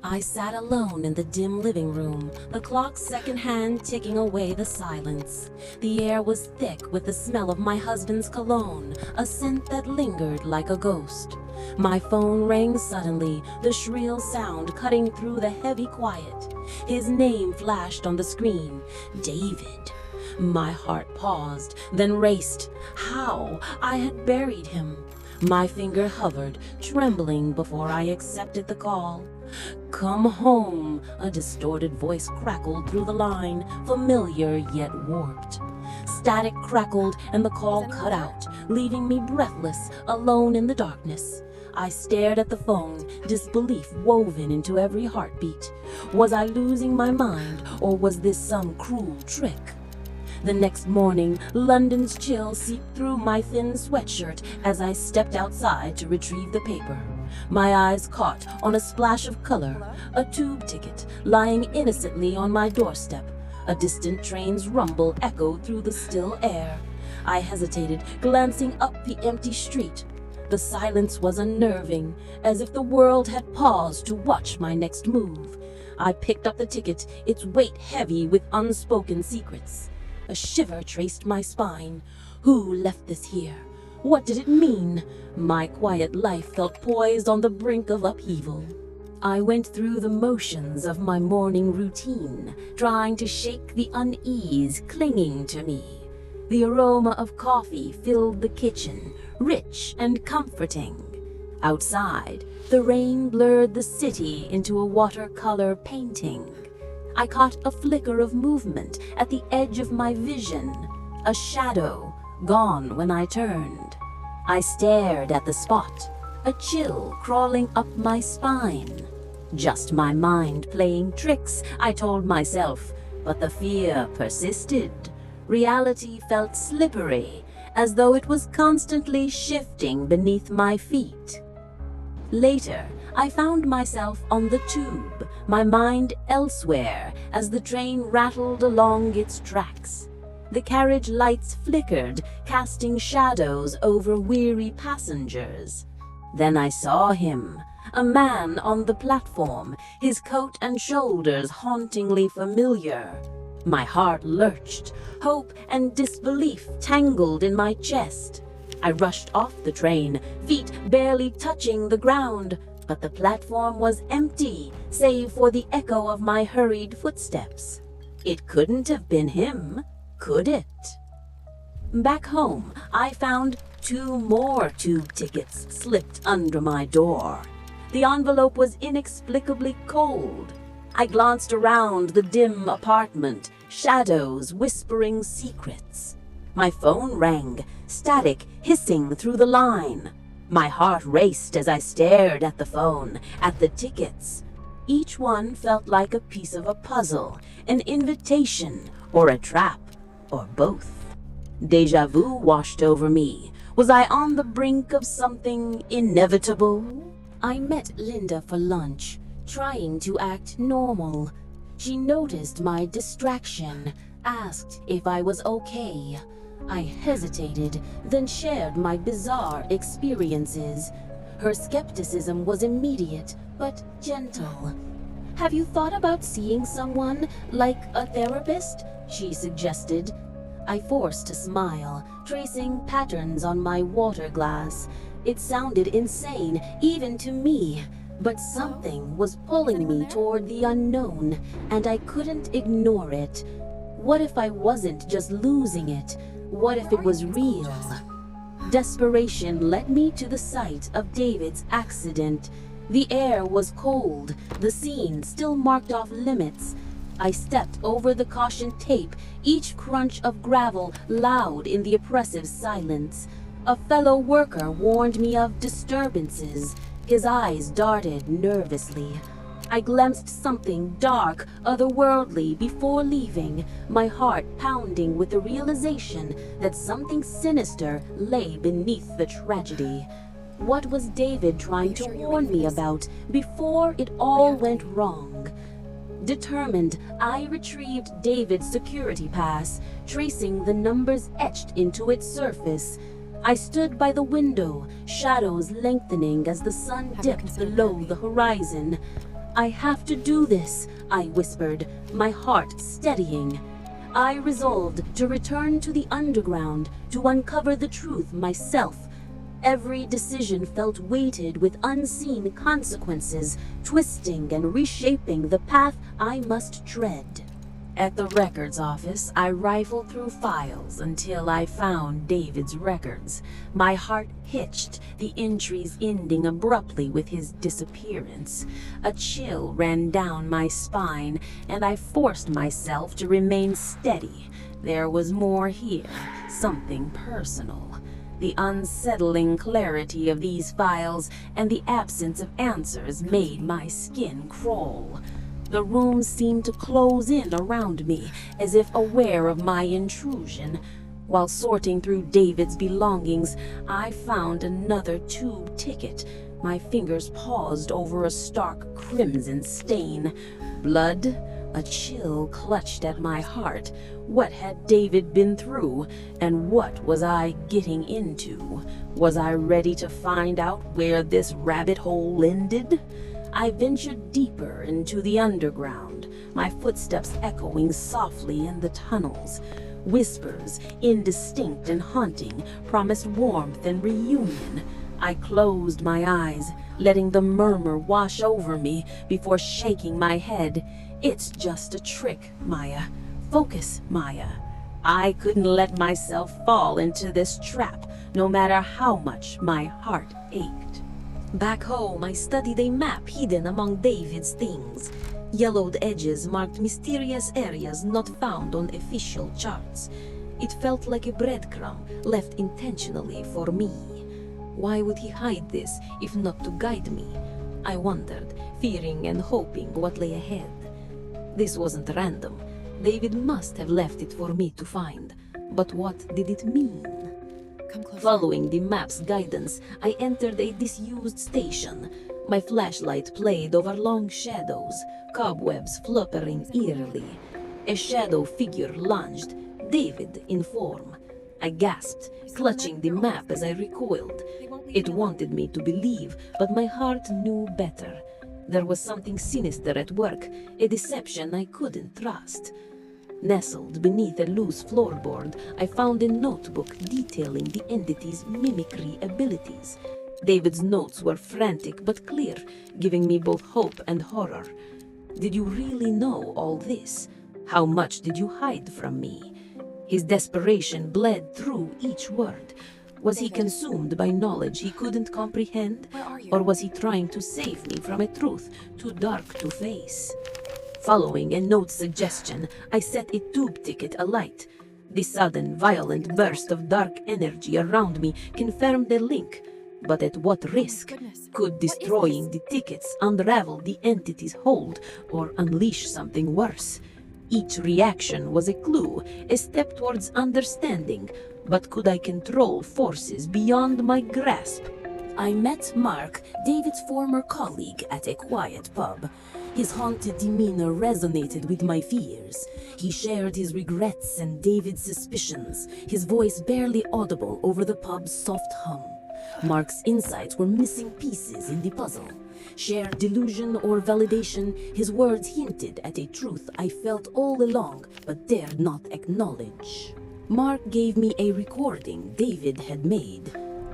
I sat alone in the dim living room, the clock's second hand ticking away the silence. The air was thick with the smell of my husband's cologne, a scent that lingered like a ghost. My phone rang suddenly, the shrill sound cutting through the heavy quiet. His name flashed on the screen. David. My heart paused, then raced. How? I had buried him. My finger hovered, trembling before I accepted the call. "Come home," a distorted voice crackled through the line, familiar yet warped. Static crackled and the call cut out, leaving me breathless, alone in the darkness. I stared at the phone, disbelief woven into every heartbeat. Was I losing my mind, or was this some cruel trick? The next morning, London's chill seeped through my thin sweatshirt as I stepped outside to retrieve the paper. My eyes caught on a splash of color, a tube ticket lying innocently on my doorstep. A distant train's rumble echoed through the still air. I hesitated, glancing up the empty street. The silence was unnerving, as if the world had paused to watch my next move. I picked up the ticket, its weight heavy with unspoken secrets. A shiver traced my spine. Who left this here? What did it mean? My quiet life felt poised on the brink of upheaval. I went through the motions of my morning routine, trying to shake the unease clinging to me. The aroma of coffee filled the kitchen, rich and comforting. Outside, the rain blurred the city into a watercolor painting. I caught a flicker of movement at the edge of my vision, a shadow, gone when I turned. I stared at the spot, a chill crawling up my spine. Just my mind playing tricks, I told myself, but the fear persisted. Reality felt slippery, as though it was constantly shifting beneath my feet. Later, I found myself on the tube, my mind elsewhere as the train rattled along its tracks. The carriage lights flickered, casting shadows over weary passengers. Then I saw him, a man on the platform, his coat and shoulders hauntingly familiar. My heart lurched, hope and disbelief tangled in my chest. I rushed off the train, feet barely touching the ground, but the platform was empty, save for the echo of my hurried footsteps. It couldn't have been him, could it? Back home, I found 2 more tube tickets slipped under my door. The envelope was inexplicably cold. I glanced around the dim apartment, shadows whispering secrets. My phone rang, static hissing through the line. My heart raced as I stared at the phone, at the tickets. Each one felt like a piece of a puzzle, an invitation, or a trap, or both. Déjà vu washed over me. Was I on the brink of something inevitable? I met Linda for lunch, trying to act normal. She noticed my distraction, asked if I was okay. I hesitated, then shared my bizarre experiences. Her skepticism was immediate, but gentle. "Have you thought about seeing someone, like a therapist?" she suggested. I forced a smile, tracing patterns on my water glass. It sounded insane, even to me, but something was pulling me toward the unknown, and I couldn't ignore it. What if I wasn't just losing it? What if it was real? Desperation led me to the site of David's accident. The air was cold, the scene still marked off limits. I stepped over the caution tape, each crunch of gravel loud in the oppressive silence. A fellow worker warned me of disturbances. His eyes darted nervously. I glimpsed something dark, otherworldly before leaving, my heart pounding with the realization that something sinister lay beneath the tragedy. What was David trying to warn me about before it all went wrong? Determined, I retrieved David's security pass, tracing the numbers etched into its surface. I stood by the window, shadows lengthening as the sun dipped below the horizon. "I have to do this," I whispered, my heart steadying. I resolved to return to the underground to uncover the truth myself. Every decision felt weighted with unseen consequences, twisting and reshaping the path I must tread. At the records office, I rifled through files until I found David's records. My heart hitched, the entries ending abruptly with his disappearance. A chill ran down my spine, and I forced myself to remain steady. There was more here, something personal. The unsettling clarity of these files and the absence of answers made my skin crawl. The room seemed to close in around me, as if aware of my intrusion. While sorting through David's belongings, I found another tube ticket. My fingers paused over a stark crimson stain. Blood? A chill clutched at my heart. What had David been through, and what was I getting into? Was I ready to find out where this rabbit hole ended? I ventured deeper into the underground, my footsteps echoing softly in the tunnels. Whispers, indistinct and haunting, promised warmth and reunion. I closed my eyes, letting the murmur wash over me before shaking my head. "It's just a trick, Maya. Focus, Maya." I couldn't let myself fall into this trap, no matter how much my heart ached. Back home, I studied a map hidden among David's things. Yellowed edges marked mysterious areas not found on official charts. It felt like a breadcrumb left intentionally for me. Why would he hide this, if not to guide me? I wondered, fearing and hoping what lay ahead. This wasn't random. David must have left it for me to find. But what did it mean? Following the map's guidance, I entered a disused station. My flashlight played over long shadows, cobwebs fluttering eerily. A shadow figure lunged, David in form. I gasped, clutching the map as I recoiled. It wanted me to believe, but my heart knew better. There was something sinister at work, a deception I couldn't trust. Nestled beneath a loose floorboard, I found a notebook detailing the entity's mimicry abilities. David's notes were frantic but clear, giving me both hope and horror. Did you really know all this? How much did you hide from me? His desperation bled through each word. Was he consumed by knowledge he couldn't comprehend? Or was he trying to save me from a truth too dark to face? Following a note's suggestion, I set a tube ticket alight. The sudden, violent burst of dark energy around me confirmed the link. But at what risk? Could destroying the tickets unravel the entity's hold or unleash something worse? Each reaction was a clue, a step towards understanding. But could I control forces beyond my grasp? I met Mark, David's former colleague, at a quiet pub. His haunted demeanor resonated with my fears. He shared his regrets and David's suspicions, his voice barely audible over the pub's soft hum. Mark's insights were missing pieces in the puzzle. Shared delusion or validation, his words hinted at a truth I felt all along but dared not acknowledge. Mark gave me a recording David had made.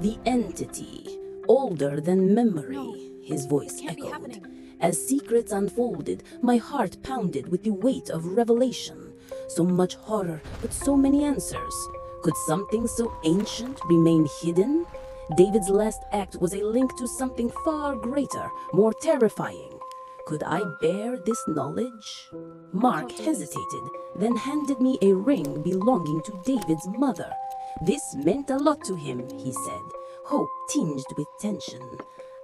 The entity, older than memory, his voice echoed. As secrets unfolded, my heart pounded with the weight of revelation. So much horror, but so many answers. Could something so ancient remain hidden? David's last act was a link to something far greater, more terrifying. Could I bear this knowledge? Mark hesitated, then handed me a ring belonging to David's mother. This meant a lot to him, he said, hope tinged with tension.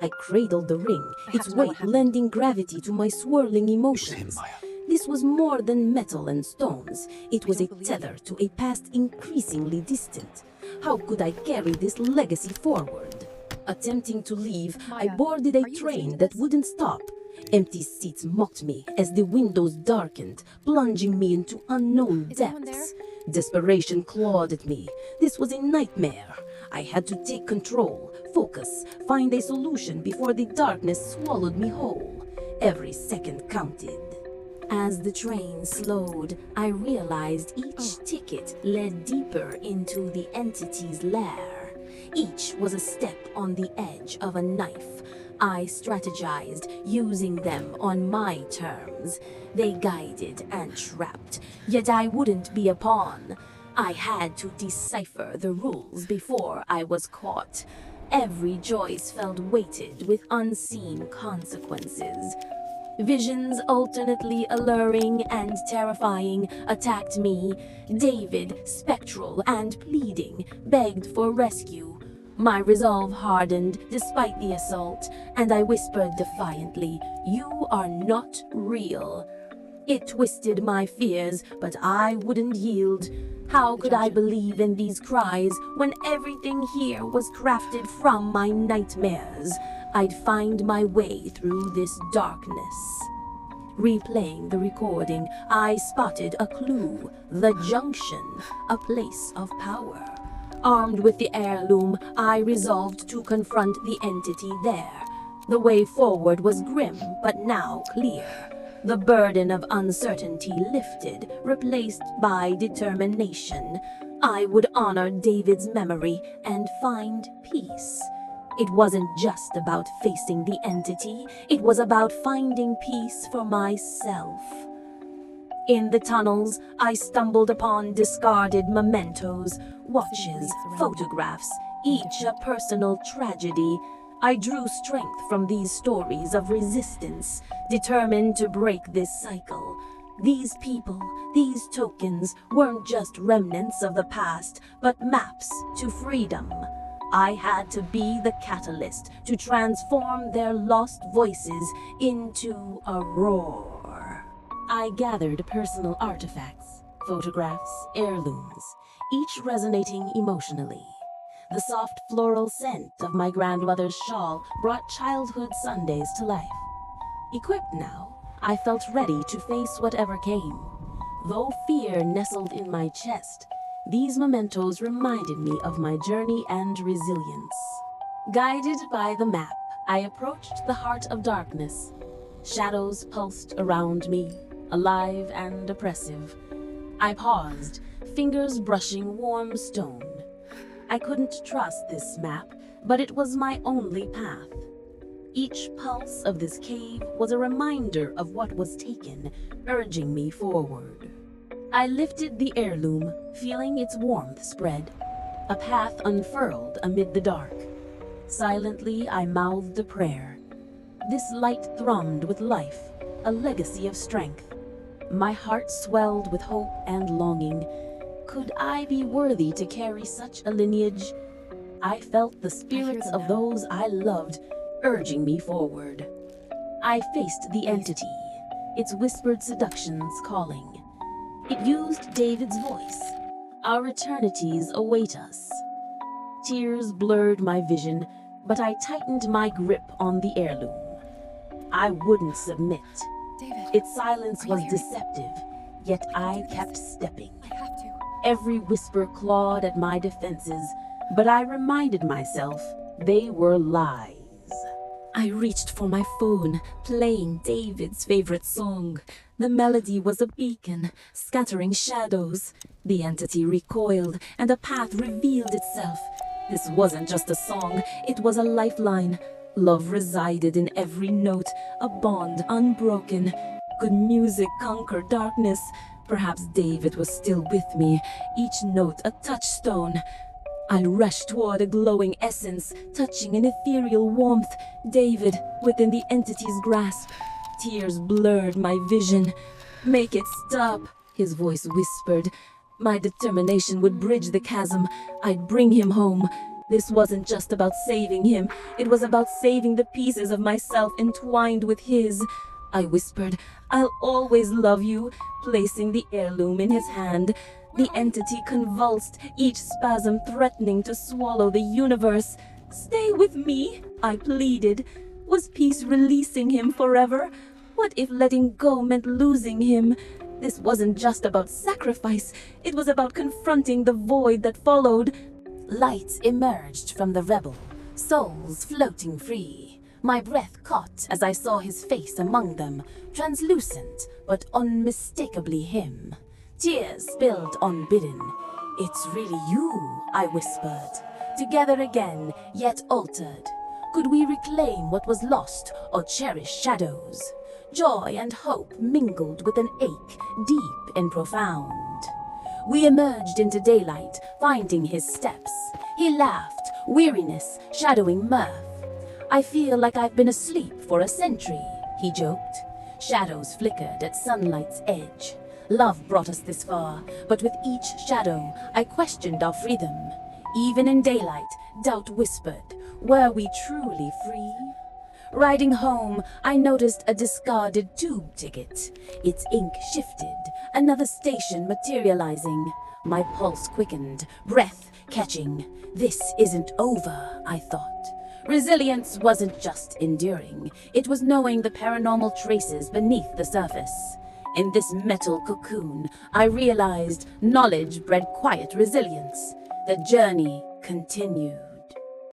I cradled the ring, its weight lending gravity to my swirling emotions. This was more than metal and stones. It was a tether to a past increasingly distant. How could I carry this legacy forward? Attempting to leave, I boarded a train that wouldn't stop. Empty seats mocked me as the windows darkened, plunging me into unknown depths. Desperation clawed at me. This was a nightmare. I had to take control, focus, find a solution before the darkness swallowed me whole. Every second counted. As the train slowed, I realized each ticket led deeper into the entity's lair. Each was a step on the edge of a knife. I strategized, using them on my terms. They guided and trapped, yet I wouldn't be a pawn. I had to decipher the rules before I was caught. Every choice felt weighted with unseen consequences. Visions alternately alluring and terrifying attacked me. David, spectral and pleading, begged for rescue. My resolve hardened despite the assault, and I whispered defiantly, "You are not real." It twisted my fears, but I wouldn't yield. How could I believe in these cries when everything here was crafted from my nightmares? I'd find my way through this darkness. Replaying the recording, I spotted a clue. The junction, a place of power. Armed with the heirloom, I resolved to confront the entity there. The way forward was grim, but now clear. The burden of uncertainty lifted, replaced by determination. I would honor David's memory and find peace. It wasn't just about facing the entity, it was about finding peace for myself. In the tunnels, I stumbled upon discarded mementos, watches, photographs, each a personal tragedy. I drew strength from these stories of resistance, determined to break this cycle. These people, these tokens, weren't just remnants of the past, but maps to freedom. I had to be the catalyst to transform their lost voices into a roar. I gathered personal artifacts, photographs, heirlooms, each resonating emotionally. The soft floral scent of my grandmother's shawl brought childhood Sundays to life. Equipped now, I felt ready to face whatever came. Though fear nestled in my chest, these mementos reminded me of my journey and resilience. Guided by the map, I approached the heart of darkness. Shadows pulsed around me, alive and oppressive. I paused, fingers brushing warm stone. I couldn't trust this map, but it was my only path. Each pulse of this cave was a reminder of what was taken, urging me forward. I lifted the heirloom, feeling its warmth spread. A path unfurled amid the dark. Silently, I mouthed a prayer. This light thrummed with life, a legacy of strength. My heart swelled with hope and longing. Could I be worthy to carry such a lineage? I felt the spirits of those I loved urging me forward. I faced the entity, its whispered seductions calling. It used David's voice. Our eternities await us. Tears blurred my vision, but I tightened my grip on the heirloom. I wouldn't submit. David, Its silence was hearing me? deceptive, yet I kept stepping. I have to. Every whisper clawed at my defenses, but I reminded myself they were lies. I reached for my phone, playing David's favorite song. The melody was a beacon, scattering shadows. The entity recoiled, and a path revealed itself. This wasn't just a song, it was a lifeline. Love resided in every note, a bond unbroken. Could music conquer darkness? Perhaps David was still with me, each note a touchstone. I rushed toward a glowing essence, touching an ethereal warmth. David, within the entity's grasp. Tears blurred my vision. "Make it stop," his voice whispered. My determination would bridge the chasm. I'd bring him home. This wasn't just about saving him. It was about saving the pieces of myself entwined with his. I whispered, "I'll always love you," placing the heirloom in his hand. The entity convulsed, each spasm threatening to swallow the universe. "Stay with me," I pleaded. Was peace releasing him forever? What if letting go meant losing him? This wasn't just about sacrifice. It was about confronting the void that followed. Light emerged from the rebel, souls floating free. My breath caught as I saw his face among them, translucent but unmistakably him. Tears spilled unbidden. "It's really you," I whispered. Together again, yet altered. Could we reclaim what was lost or cherish shadows? Joy and hope mingled with an ache, deep and profound. We emerged into daylight, finding his steps. He laughed, weariness shadowing mirth. "I feel like I've been asleep for a century," he joked. Shadows flickered at sunlight's edge. Love brought us this far, but with each shadow, I questioned our freedom. Even in daylight, doubt whispered, were we truly free? Riding home, I noticed a discarded tube ticket. Its ink shifted, another station materializing. My pulse quickened, breath catching. This isn't over, I thought. Resilience wasn't just enduring. It was knowing the paranormal traces beneath the surface. In this metal cocoon, I realized knowledge bred quiet resilience. The journey continued.